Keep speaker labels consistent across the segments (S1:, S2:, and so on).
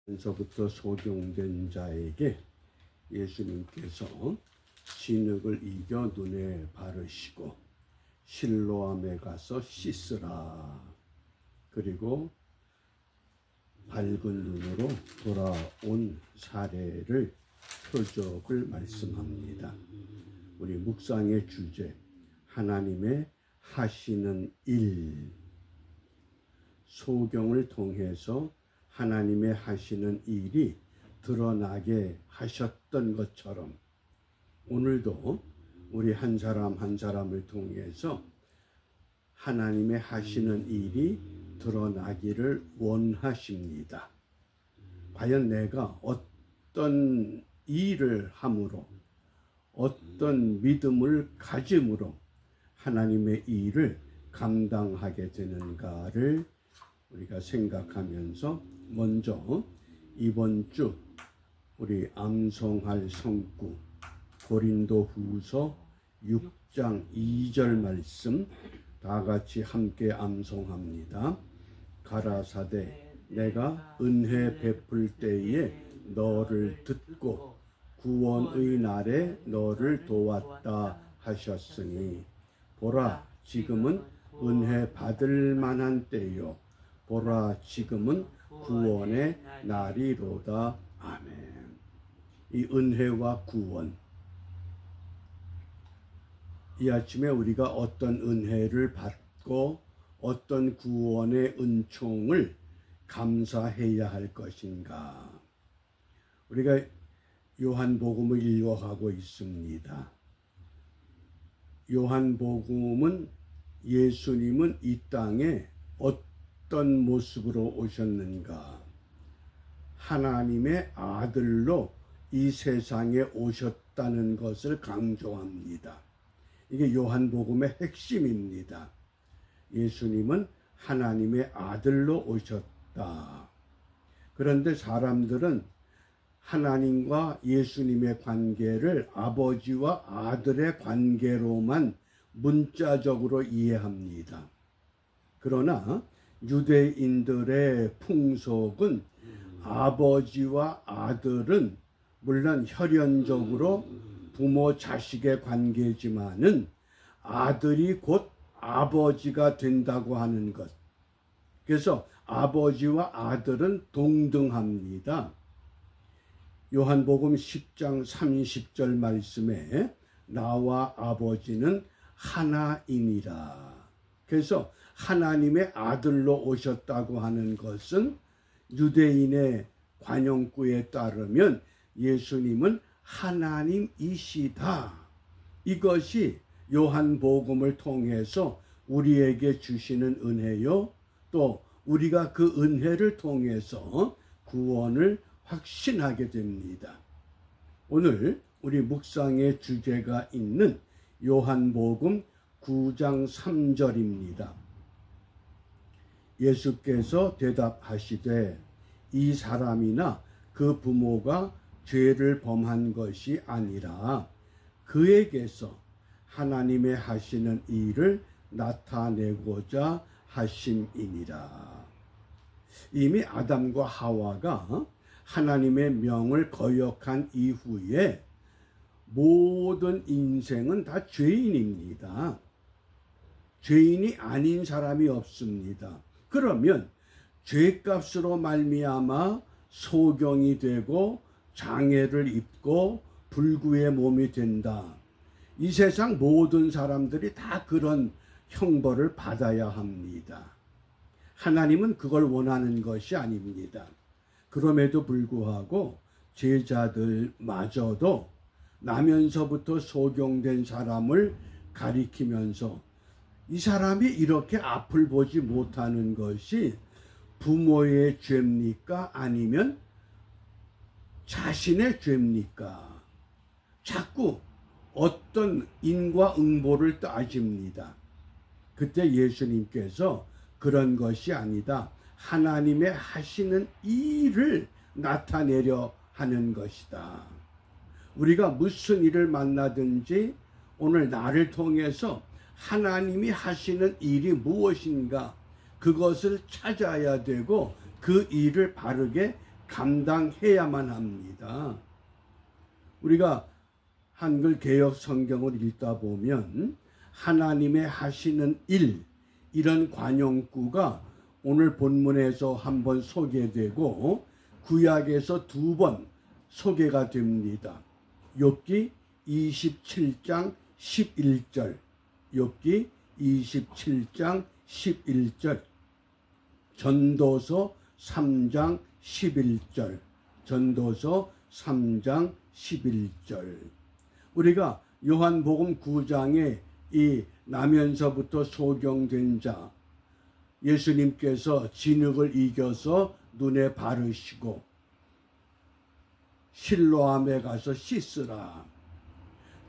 S1: 에서부터 소경된 자에게 예수님께서 진흙을 이겨 눈에 바르시고 실로암에 가서 씻으라. 그리고 밝은 눈으로 돌아온 사례를 표적을 말씀합니다. 우리 묵상의 주제, 하나님의 하시는 일. 소경을 통해서 하나님의 하시는 일이 드러나게 하셨던 것처럼 오늘도 우리 한 사람 한 사람을 통해서 하나님의 하시는 일이 드러나기를 원하십니다. 과연 내가 어떤 일을 함으로, 어떤 믿음을 가짐으로 하나님의 일을 감당하게 되는가를 우리가 생각하면서 먼저 이번 주 우리 암송할 성구 고린도후서 6장 2절 말씀 다 같이 함께 암송합니다. 가라사대 내가 은혜 베풀 때에 너를 듣고 구원의 날에 너를 도왔다 하셨으니 보라 지금은 은혜 받을 만한 때요 보라 지금은 구원의 날이로다. 아멘. 이 은혜와 구원, 이 아침에 우리가 어떤 은혜를 받고 어떤 구원의 은총을 감사해야 할 것인가. 우리가 요한복음을 읽어가고 있습니다. 요한복음은 예수님은 이 땅에 어떤 모습으로 오셨는가? 하나님의 아들로 이 세상에 오셨다는 것을 강조합니다. 이게 요한복음의 핵심입니다. 예수님은 하나님의 아들로 오셨다. 그런데 사람들은 하나님과 예수님의 관계를 아버지와 아들의 관계로만 문자적으로 이해합니다. 그러나 유대인들의 풍속은 아버지와 아들은 물론 혈연적으로 부모 자식의 관계지만은 아들이 곧 아버지가 된다고 하는 것. 그래서 아버지와 아들은 동등합니다. 요한복음 10장 30절 말씀에 나와 아버지는 하나이니라. 그래서 하나님의 아들로 오셨다고 하는 것은 유대인의 관용구에 따르면 예수님은 하나님이시다. 이것이 요한복음을 통해서 우리에게 주시는 은혜요. 또 우리가 그 은혜를 통해서 구원을 확신하게 됩니다. 오늘 우리 묵상의 주제가 있는 요한복음 9장 3절입니다. 예수께서 대답하시되 이 사람이나 그 부모가 죄를 범한 것이 아니라 그에게서 하나님의 하시는 일을 나타내고자 하심이니라. 이미 아담과 하와가 하나님의 명을 거역한 이후에 모든 인생은 다 죄인입니다. 죄인이 아닌 사람이 없습니다. 그러면 죄값으로 말미암아 소경이 되고 장애를 입고 불구의 몸이 된다. 이 세상 모든 사람들이 다 그런 형벌을 받아야 합니다. 하나님은 그걸 원하는 것이 아닙니다. 그럼에도 불구하고 제자들마저도 나면서부터 소경된 사람을 가리키면서 이 사람이 이렇게 앞을 보지 못하는 것이 부모의 죄입니까? 아니면 자신의 죄입니까? 자꾸 어떤 인과응보를 따집니다. 그때 예수님께서 그런 것이 아니다. 하나님의 하시는 일을 나타내려 하는 것이다. 우리가 무슨 일을 만나든지 오늘 나를 통해서 하나님이 하시는 일이 무엇인가 그것을 찾아야 되고 그 일을 바르게 감당해야만 합니다. 우리가 한글 개역 성경을 읽다 보면 하나님의 하시는 일, 이런 관용구가 오늘 본문에서 한번 소개되고 구약에서 2번 소개가 됩니다. 욥기 27장 11절, 욥기 27장 11절, 전도서 3장 11절, 전도서 3장 11절. 우리가 요한복음 9장에 이 나면서부터 소경된 자, 예수님께서 진흙을 이겨서 눈에 바르시고 실로암에 가서 씻으라.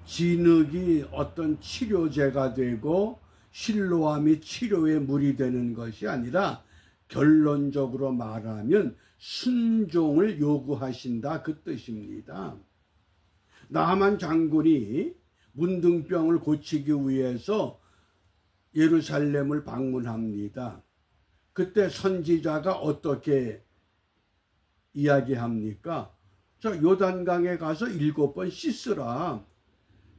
S1: 진흙이 어떤 치료제가 되고 실로암이 치료의 물이 되는 것이 아니라 결론적으로 말하면 순종을 요구하신다, 그 뜻입니다. 나만 장군이 문둥병을 고치기 위해서 예루살렘을 방문합니다. 그때 선지자가 어떻게 이야기합니까? 저 요단강에 가서 7번 씻으라.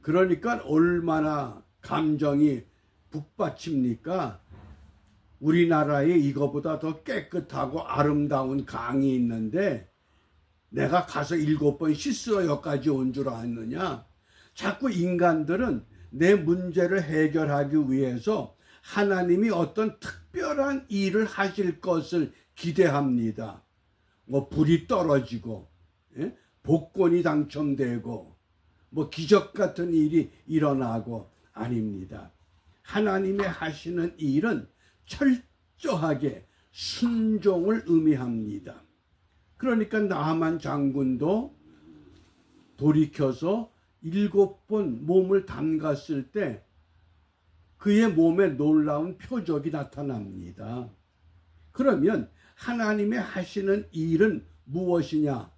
S1: 그러니까 얼마나 감정이 북받칩니까? 우리나라에 이거보다 더 깨끗하고 아름다운 강이 있는데 내가 가서 7번 씻으러 여기까지 온 줄 아느냐? 자꾸 인간들은 내 문제를 해결하기 위해서 하나님이 어떤 특별한 일을 하실 것을 기대합니다. 뭐 불이 떨어지고, 복권이 당첨되고, 뭐 기적 같은 일이 일어나고, 아닙니다. 하나님의 하시는 일은 철저하게 순종을 의미합니다. 그러니까 나하만 장군도 돌이켜서 7번 몸을 담갔을 때 그의 몸에 놀라운 표적이 나타납니다. 그러면 하나님의 하시는 일은 무엇이냐?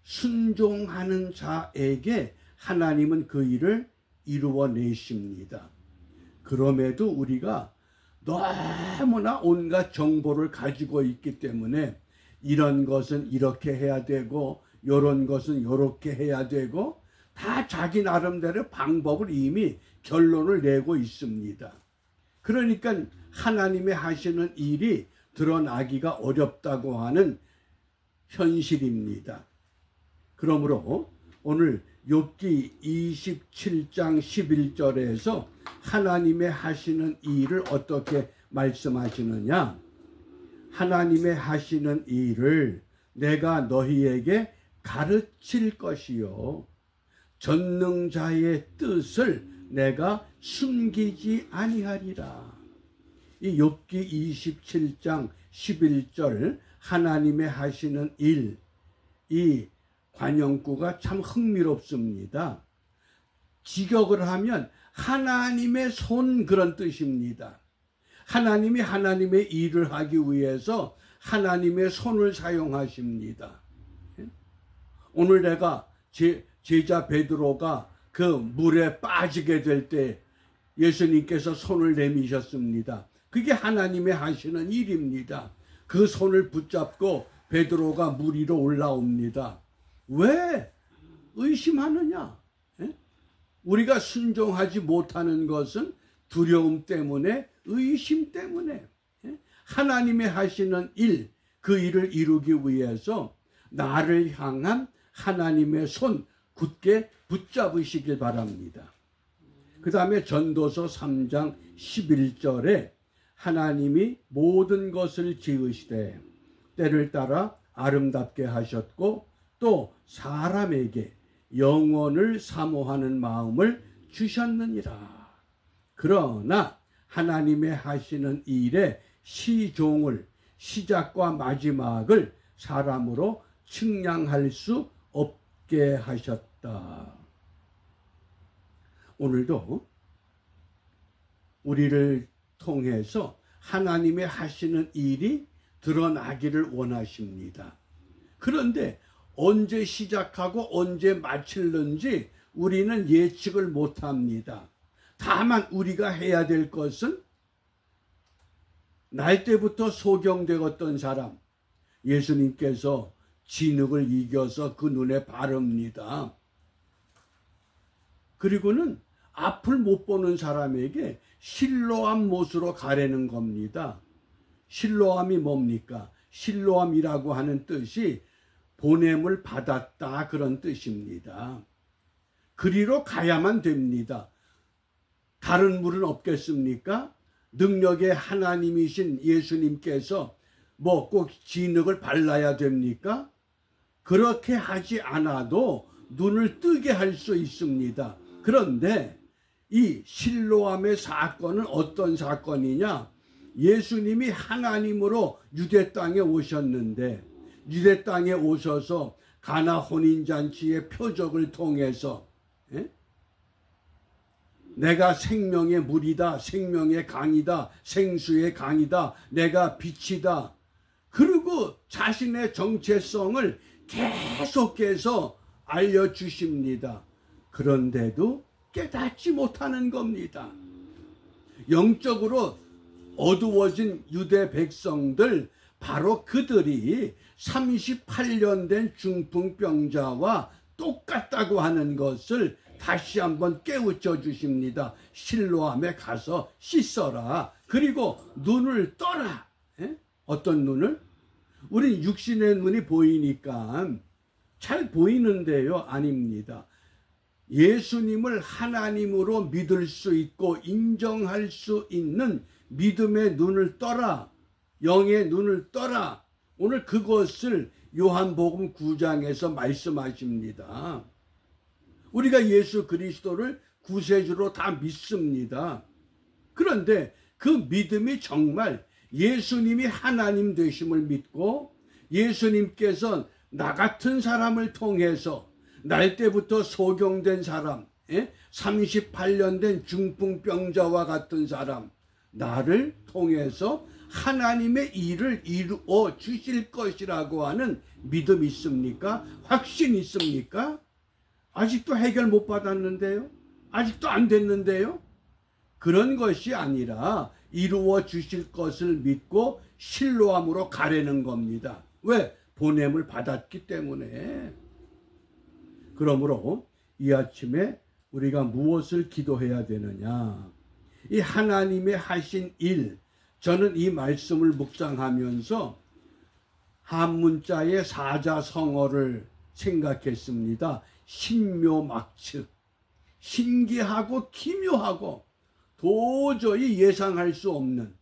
S1: 순종하는 자에게 하나님은 그 일을 이루어내십니다. 그럼에도 우리가 너무나 온갖 정보를 가지고 있기 때문에 이런 것은 이렇게 해야 되고 이런 것은 이렇게 해야 되고 다 자기 나름대로 방법을 이미 결론을 내고 있습니다. 그러니까 하나님의 하시는 일이 드러나기가 어렵다고 하는 현실입니다. 그러므로 오늘 욥기 27장 11절에서 하나님의 하시는 일을 어떻게 말씀하시느냐? 하나님의 하시는 일을 내가 너희에게 가르칠 것이요 전능자의 뜻을 내가 숨기지 아니하리라. 이 욥기 27장 11절 하나님의 하시는 일, 이 관용구가 참 흥미롭습니다. 직역을 하면 하나님의 손, 그런 뜻입니다. 하나님이 하나님의 일을 하기 위해서 하나님의 손을 사용하십니다. 오늘 내가 제자 베드로가 그 물에 빠지게 될 때 예수님께서 손을 내미셨습니다. 그게 하나님의 하시는 일입니다. 그 손을 붙잡고 베드로가 물 위로 올라옵니다. 왜 의심하느냐? 우리가 순종하지 못하는 것은 두려움 때문에, 의심 때문에. 하나님의 하시는 일, 그 일을 이루기 위해서 나를 향한 하나님의 손 굳게 붙잡으시길 바랍니다. 그 다음에 전도서 3장 11절에 하나님이 모든 것을 지으시되 때를 따라 아름답게 하셨고 또 사람에게 영원을 사모하는 마음을 주셨느니라. 그러나 하나님의 하시는 일의 시종을, 시작과 마지막을 사람으로 측량할 수 없게 하셨다. 오늘도 우리를 통해서 하나님의 하시는 일이 드러나기를 원하십니다. 그런데 언제 시작하고 언제 마칠는지 우리는 예측을 못합니다. 다만 우리가 해야 될 것은 날 때부터 소경되었던 사람, 예수님께서 진흙을 이겨서 그 눈에 바릅니다. 그리고는 앞을 못 보는 사람에게 실로암 못으로 가래는 겁니다. 실로암이 뭡니까? 실로암이라고 하는 뜻이 보냄을 받았다, 그런 뜻입니다. 그리로 가야만 됩니다. 다른 물은 없겠습니까? 능력의 하나님이신 예수님께서 뭐 꼭 진흙을 발라야 됩니까? 그렇게 하지 않아도 눈을 뜨게 할 수 있습니다. 그런데 이 실로암의 사건은 어떤 사건이냐? 예수님이 하나님으로 유대 땅에 오셨는데, 유대 땅에 오셔서 가나 혼인잔치의 표적을 통해서 내가 생명의 물이다, 생명의 강이다, 생수의 강이다, 내가 빛이다. 그리고 자신의 정체성을 계속해서 알려주십니다. 그런데도 깨닫지 못하는 겁니다. 영적으로 어두워진 유대 백성들, 바로 그들이 38년 된 중풍병자와 똑같다고 하는 것을 다시 한번 깨우쳐 주십니다. 실로암에 가서 씻어라. 그리고 눈을 떠라. 어떤 눈을? 우린 육신의 눈이 보이니까 잘 보이는데요. 아닙니다. 예수님을 하나님으로 믿을 수 있고 인정할 수 있는 믿음의 눈을 떠라. 영의 눈을 떠라. 오늘 그것을 요한복음 9장에서 말씀하십니다. 우리가 예수 그리스도를 구세주로 다 믿습니다. 그런데 그 믿음이 정말 예수님이 하나님 되심을 믿고 예수님께서 나 같은 사람을 통해서 날 때부터 소경된 사람, 38년 된 중풍병자와 같은 사람, 나를 통해서 하나님의 일을 이루어 주실 것이라고 하는 믿음 있습니까? 확신 있습니까? 아직도 해결 못 받았는데요? 아직도 안 됐는데요? 그런 것이 아니라 이루어 주실 것을 믿고 실로암으로 가려는 겁니다. 왜? 보냄을 받았기 때문에. 그러므로 이 아침에 우리가 무엇을 기도해야 되느냐? 이 하나님의 하신 일, 저는 이 말씀을 묵상하면서 한문자의 사자성어를 생각했습니다. 신묘막측, 신기하고 기묘하고 도저히 예상할 수 없는,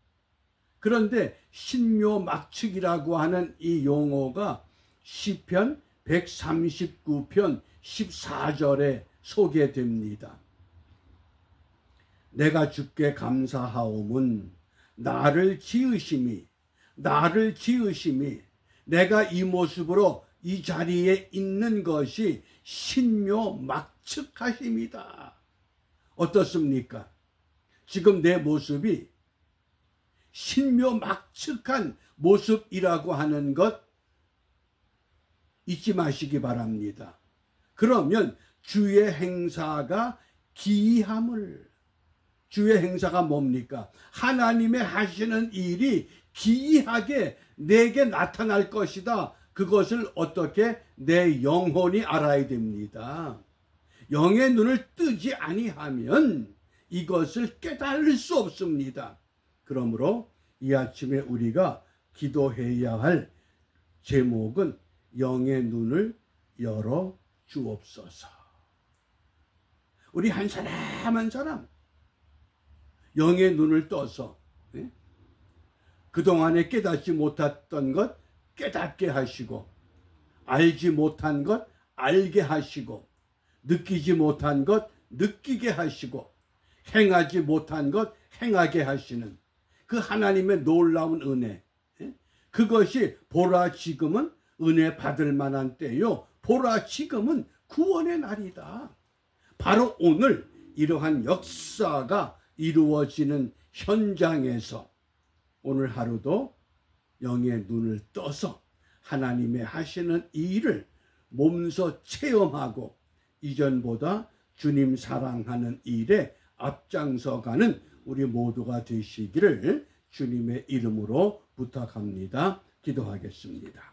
S1: 그런데 신묘막측이라고 하는 이 용어가 시편 139편 14절에 소개됩니다. 내가 주께 감사하옴은 나를 지으심이 내가 이 모습으로 이 자리에 있는 것이 신묘막측하심이다. 어떻습니까? 지금 내 모습이 신묘막측한 모습이라고 하는 것 잊지 마시기 바랍니다. 그러면 주의 행사가 기이함을, 주의 행사가 뭡니까? 하나님의 하시는 일이 기이하게 내게 나타날 것이다. 그것을 어떻게? 내 영혼이 알아야 됩니다. 영의 눈을 뜨지 아니하면 이것을 깨달을 수 없습니다. 그러므로 이 아침에 우리가 기도해야 할 제목은 영의 눈을 열어 주옵소서. 우리 한 사람 한 사람 영의 눈을 떠서 그동안에 깨닫지 못했던 것 깨닫게 하시고, 알지 못한 것 알게 하시고, 느끼지 못한 것 느끼게 하시고, 행하지 못한 것 행하게 하시는 그 하나님의 놀라운 은혜, 그것이 보라 지금은 은혜 받을 만한 때요, 보라 지금은 구원의 날이다. 바로 오늘 이러한 역사가 이루어지는 현장에서 오늘 하루도 영의 눈을 떠서 하나님의 하시는 일을 몸소 체험하고 이전보다 주님 사랑하는 일에 앞장서가는 우리 모두가 되시기를 주님의 이름으로 부탁합니다. 기도하겠습니다.